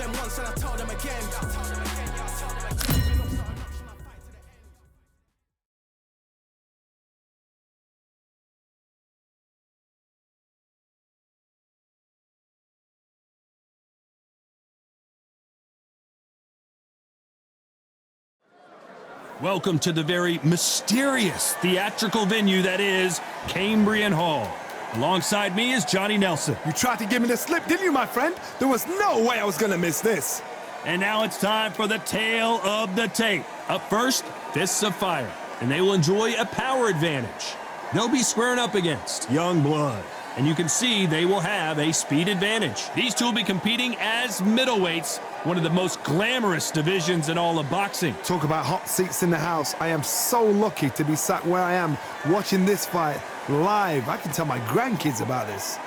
them once and I told them again. Welcome to the very mysterious theatrical venue that is Cambrian Hall. Alongside me is Johnny Nelson. You tried to give me the slip, didn't you, my friend? There was no way I was going to miss this. And now it's time for the tale of the tape. Up first, Fists of Fire, and they will enjoy a power advantage. They'll be squaring up against Young Blood, and you can see they will have a speed advantage. These two will be competing as middleweights, one of the most glamorous divisions in all of boxing. Talk about hot seats in the house. I am so lucky to be sat where I am watching this fight live. I can tell my grandkids about this.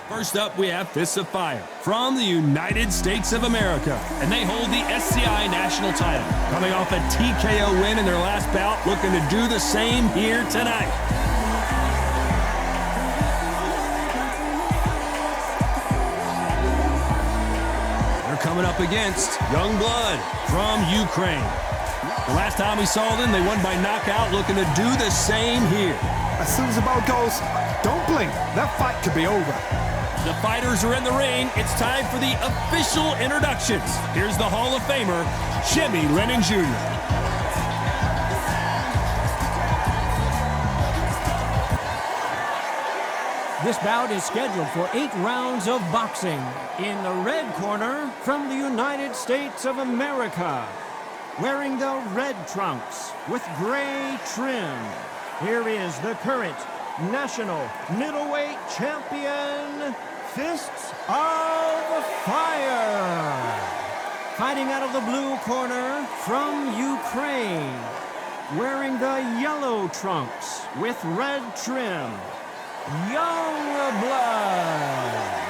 First up, we have Fists of Fire from the United States of America, and they hold the SCI national title. Coming off a TKO win in their last bout, looking to do the same here tonight. Coming up against Young Blood from Ukraine. The last time we saw them, they won by knockout, looking to do the same here. As soon as the bell goes, don't blink. That fight could be over. The fighters are in the ring. It's time for the official introductions. Here's the Hall of Famer, Jimmy Lennon Jr. This bout is scheduled for 8 rounds of boxing. In the red corner, from the United States of America, wearing the red trunks with gray trim, here is the current national middleweight champion, Fists of Fire. Fighting out of the blue corner, from Ukraine, wearing the yellow trunks with red trim, Young Blood.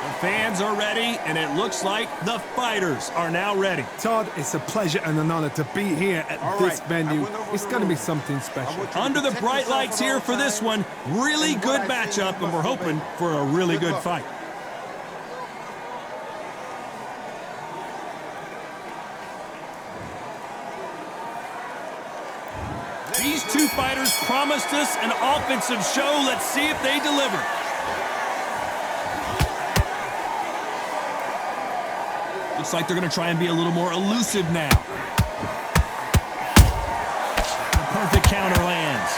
The fans are ready, and it looks like the fighters are now ready. Todd, it's a pleasure and an honor to be here at this venue. It's going to be something special. Under the bright lights here for this one, really good matchup, and we're hoping for a really good fight. These two fighters promised us an offensive show. Let's see if they deliver. Looks like they're going to try and be a little more elusive now. The perfect counter lands.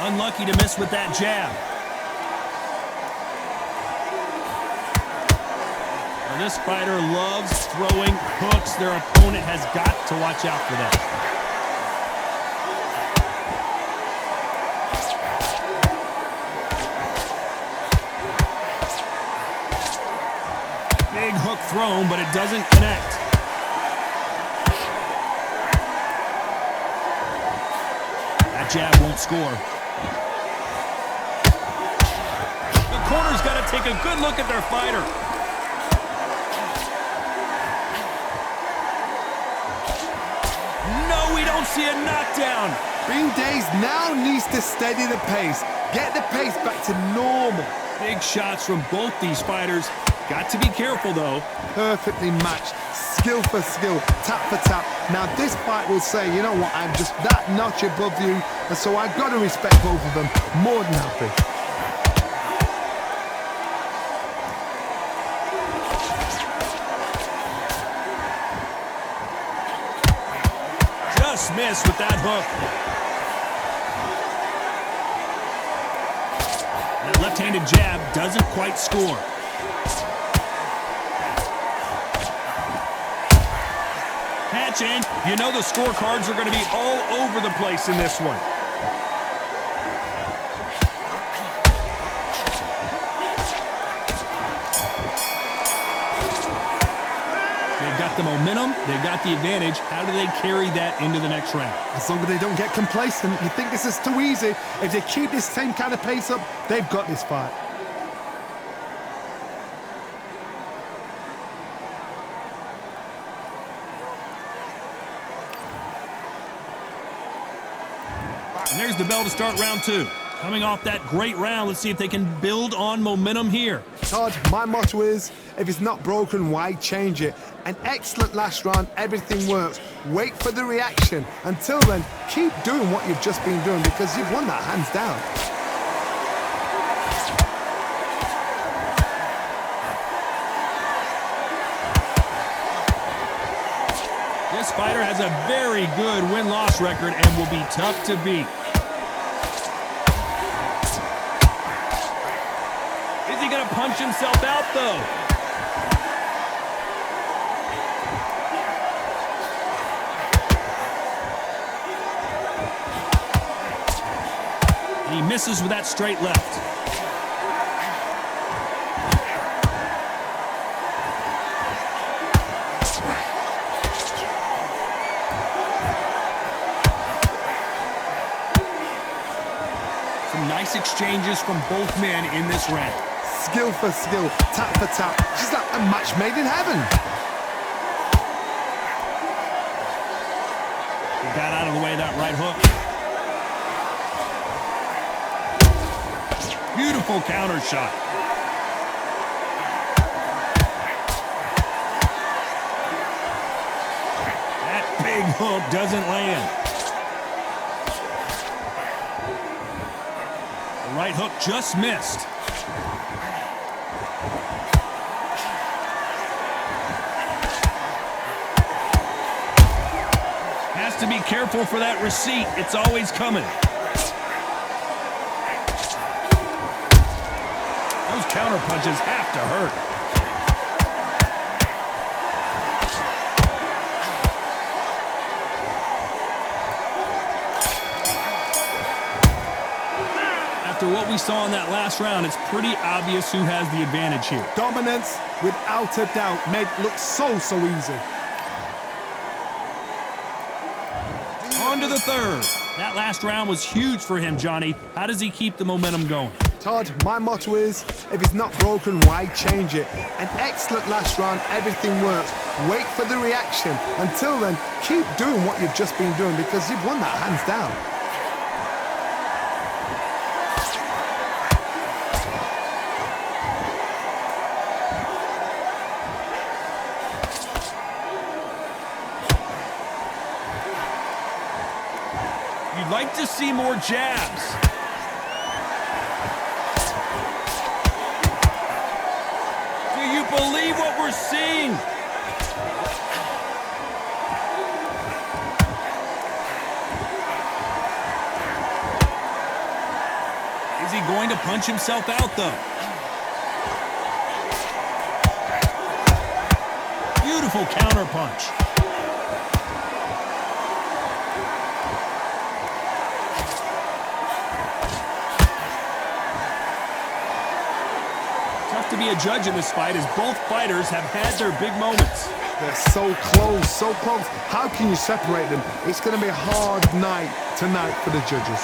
Unlucky to miss with that jab. This fighter loves throwing hooks. Their opponent has got to watch out for that. Big hook thrown, but it doesn't connect. That jab won't score. The corner's got to take a good look at their fighter. See a knockdown. Being dazed now needs to steady the pace. Get the pace back to normal. Big shots from both these fighters. Got to be careful, though. Perfectly matched. Skill for skill. Tap for tap. Now this fight will say, you know what, I'm just that notch above you. And so I've got to respect both of them. More than happy. Miss with that hook. That left-handed jab doesn't quite score. Hatch in. You know the scorecards are going to be all over the place in this one. The momentum, they've got the advantage. How do they carry that into the next round? As long as they don't get complacent, you think this is too easy. If they keep this same kind of pace up, they've got this fight. And there's the bell to start round 2. Coming off that great round, let's see if they can build on momentum here. Todd, my motto is, if it's not broken, why change it? An excellent last round, everything works. Wait for the reaction. Until then, keep doing what you've just been doing because you've won that hands down. This fighter has a very good win-loss record and will be tough to beat. Is he going to punch himself out, though? He misses with that straight left. Some nice exchanges from both men in this round. Skill for skill, tap for tap. Just like a match made in heaven. He got out of the way of that right hook. Beautiful counter shot. That big hook doesn't land. The right hook just missed. Has to be careful for that receipt. It's always coming. Those counter punches have to hurt. After what we saw in that last round, it's pretty obvious who has the advantage here. Dominance, without a doubt, made it look so easy. On to the third. That last round was huge for him, Johnny. How does he keep the momentum going? Todd, my motto is, if it's not broken, why change it? An excellent last round, everything works. Wait for the reaction. Until then, keep doing what you've just been doing because you've won that hands down. You'd like to see more jabs. Do you believe what we're seeing? Is he going to punch himself out, though? Beautiful counter punch. To be a judge in this fight as both fighters have had their big moments. They're so close, so close. How can you separate them? It's going to be a hard night tonight for the judges.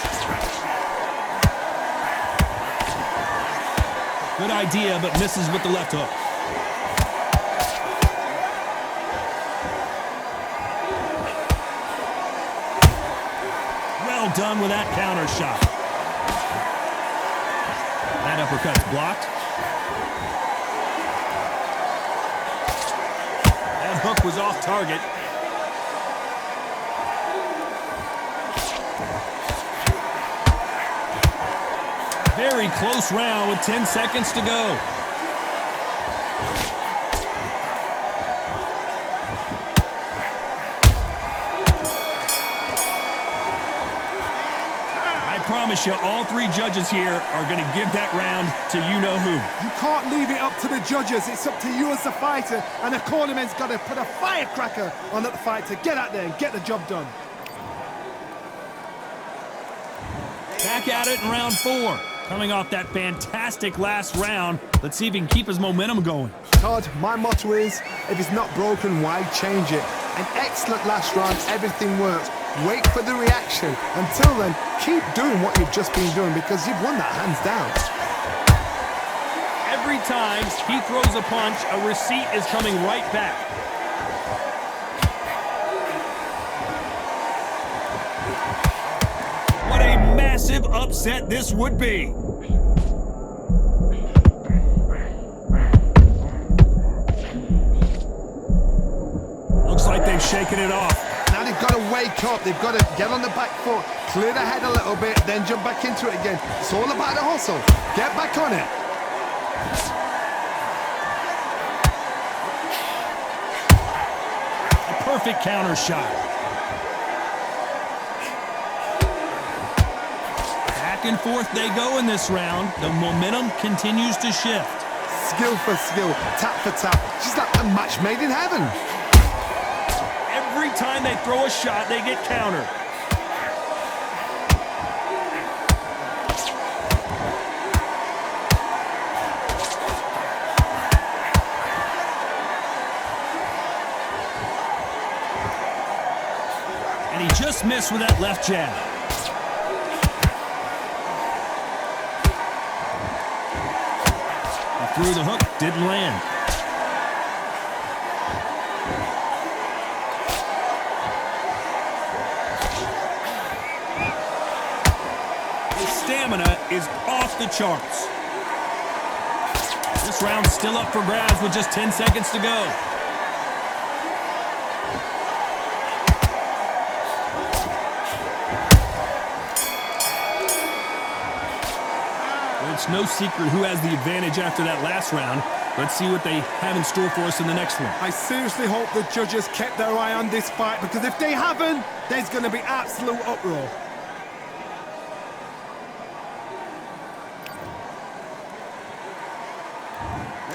Good idea, but misses with the left hook. Well done with that counter shot. That uppercut's blocked. Hook was off target. Very close round with 10 seconds to go. I promise you, all three judges here are going to give that round to you-know-who. You can't leave it up to the judges. It's up to you as the fighter, and the cornerman's got to put a firecracker on that fight to get out there and get the job done. Back at it in round 4. Coming off that fantastic last round, let's see if he can keep his momentum going. Todd, my motto is, if it's not broken, why change it? An excellent last round, everything works. Wait for the reaction. Until then, keep doing what you've just been doing because you've won that hands down. Every time he throws a punch, a receipt is coming right back. What a massive upset this would be. Looks like they've shaken it off. Now they've got to wake up. They've got to get on the back foot, clear the head a little bit, then jump back into it again. It's all about the hustle. Get back on it. A perfect counter shot. Back and forth they go in this round. The momentum continues to shift. Skill for skill, tap for tap. She's like a match made in heaven. Every time they throw a shot, they get countered. And he just missed with that left jab. He threw the hook, didn't land. Stamina is off the charts. This round's still up for grabs with just 10 seconds to go. Well, it's no secret who has the advantage after that last round. Let's see what they have in store for us in the next one. I seriously hope the judges kept their eye on this fight, because if they haven't, there's going to be absolute uproar.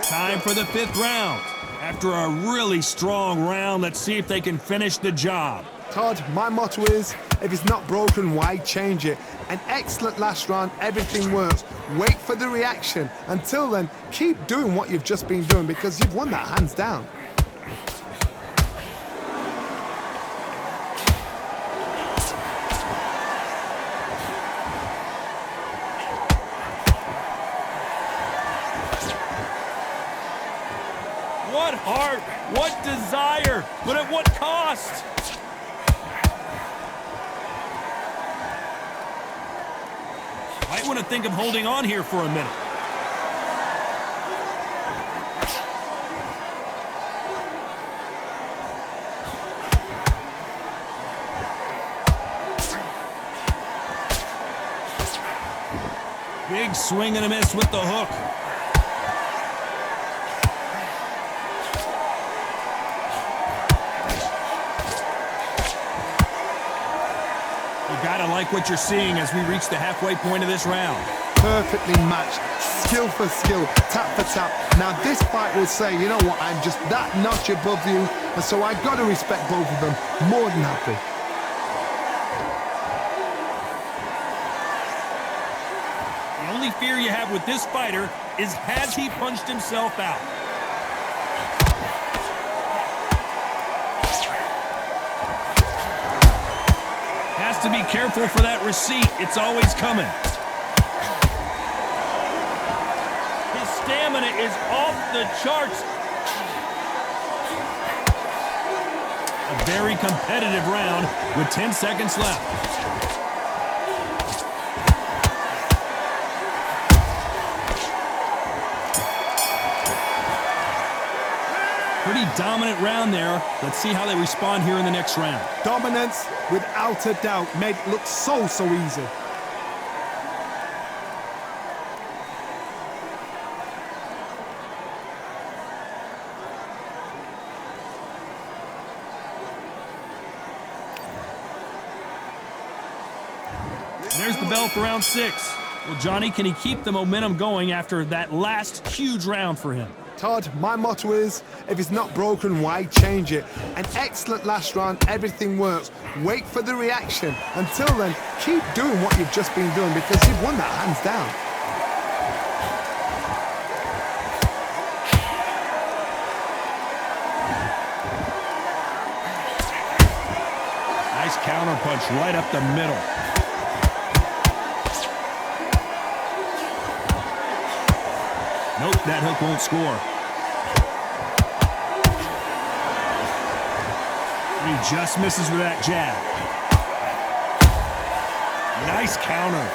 Time for the 5th round. After a really strong round, let's see if they can finish the job. Todd, my motto is, if it's not broken, why change it? An excellent last round, everything works. Wait for the reaction. Until then, keep doing what you've just been doing, because you've won that hands down. What heart, what desire, but at what cost? Might want to think of holding on here for a minute. Big swing and a miss with the hook. Gotta like what you're seeing as we reach the halfway point of this round. Perfectly matched, skill for skill, tap for tap. Now this fight will say, you know what, I'm just that notch above you, and so I gotta respect both of them. More than happy. The only fear you have with this fighter is, has he punched himself out? To be careful for that receipt. It's always coming. His stamina is off the charts. A very competitive round with 10 seconds left. Pretty dominant round there. Let's see how they respond here in the next round. Dominance, without a doubt, made it look so easy. There's the bell for round 6. Well, Johnny, can he keep the momentum going after that last huge round for him? Todd, my motto is, if it's not broken, why change it? An excellent last round, everything works. Wait for the reaction. Until then, keep doing what you've just been doing, because you've won that hands down. Nice counter punch right up the middle. Nope, that hook won't score. He just misses with that jab. Nice counter.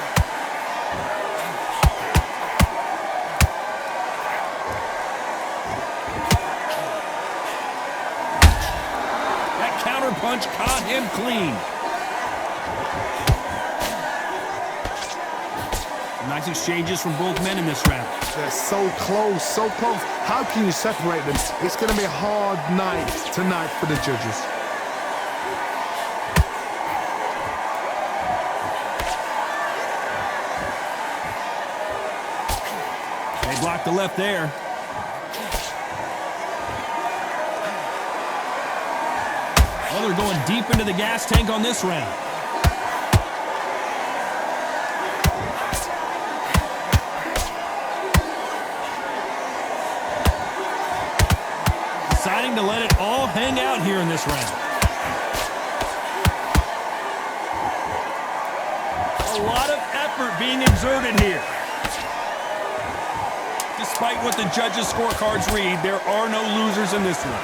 That counter punch caught him clean. Nice exchanges from both men in this round. They're so close, so close. How can you separate them? It's going to be a hard night tonight for the judges. They blocked the left there. Well, they're going deep into the gas tank on this round. Deciding to let it all hang out here in this round. A lot of effort being exerted here. Despite what the judges' scorecards read, there are no losers in this one.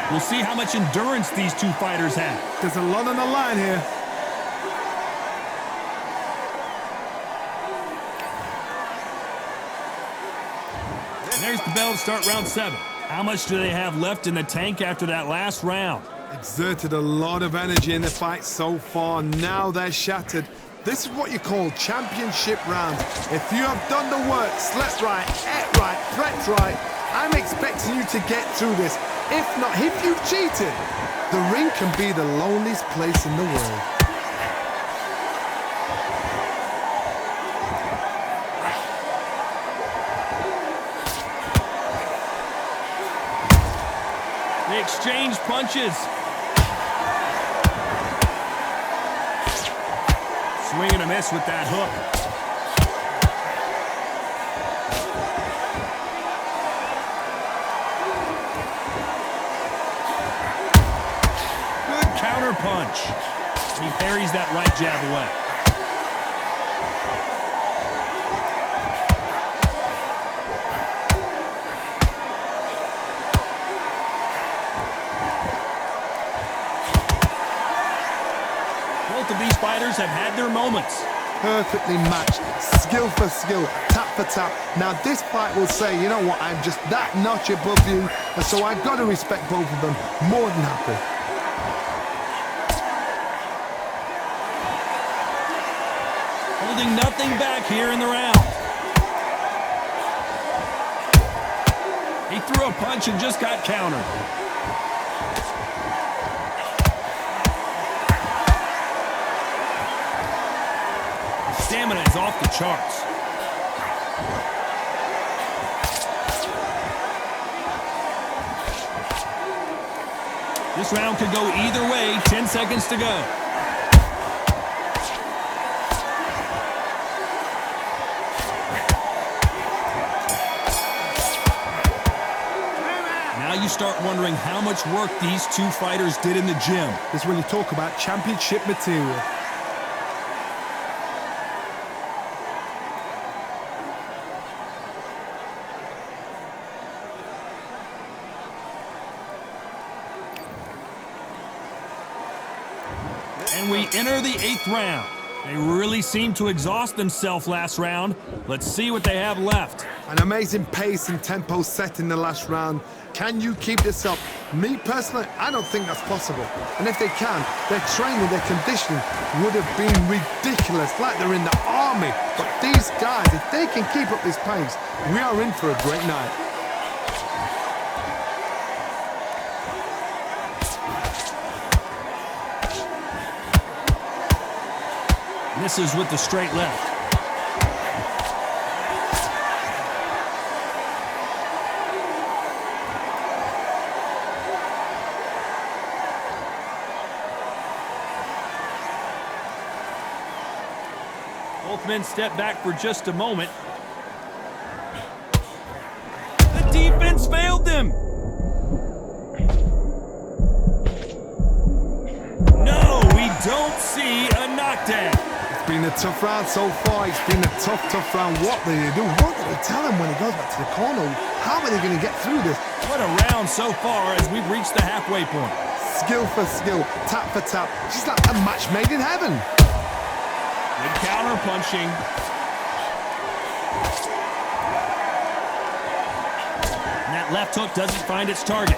We'll see how much endurance these two fighters have. There's a lot on the line here. And there's the bell to start round 7. How much do they have left in the tank after that last round? Exerted a lot of energy in the fight so far. Now they're shattered. This is what you call championship rounds. If you have done the work, slept right, ate right, prepped right, I'm expecting you to get through this. If not, if you've cheated, the ring can be the loneliest place in the world. They exchange punches. Swing and a miss with that hook. Good counter punch. He parries that right jab away. Both of these fighters have had their moments. Perfectly matched, skill for skill, tap for tap. Now this fight will say, you know what, I'm just that notch above you, and so I've got to respect both of them. More than happy. Holding nothing back here in the round. He threw a punch and just got countered. Stamina is off the charts. This round could go either way. 10 seconds to go. Now you start wondering how much work these two fighters did in the gym. This is when you talk about championship material. And we enter the 8th round. They really seemed to exhaust themselves last round. Let's see what they have left. An amazing pace and tempo set in the last round. Can you keep this up? Me personally, I don't think that's possible. And if they can, their training, their conditioning would have been ridiculous, like they're in the army. But these guys, if they can keep up this pace, we are in for a great night. Misses with the straight left. Both men step back for just a moment. The defense failed them. No, we don't see a knockdown. Been a tough round so far. It's been a tough round. What do you do? What do they tell him when he goes back to the corner? How are they going to get through this? What a round so far as we've reached the halfway point. Skill for skill, tap for tap. She's like a match made in heaven. Good counter punching. And that left hook doesn't find its target.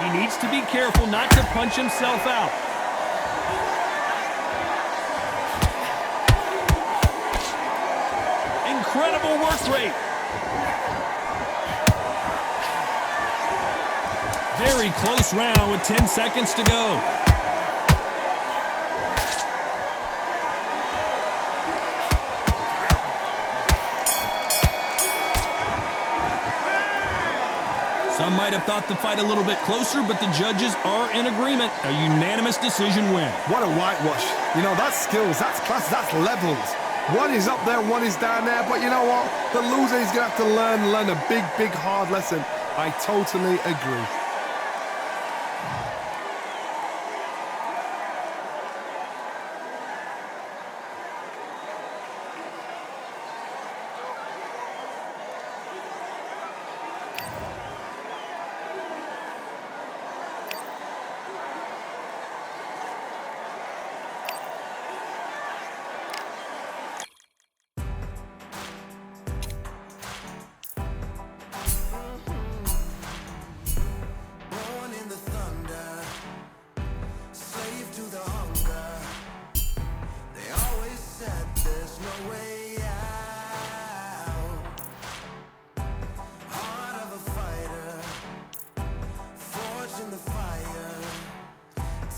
He needs to be careful not to punch himself out. Incredible work rate. Very close round with 10 seconds to go. Some might have thought the fight a little bit closer, but the judges are in agreement. A unanimous decision win. What a whitewash. You know, that's skills, that's class, that's levels. One is up there, one is down there, but you know what? The loser is going to have to learn a big, hard lesson. I totally agree.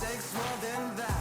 Takes more than that.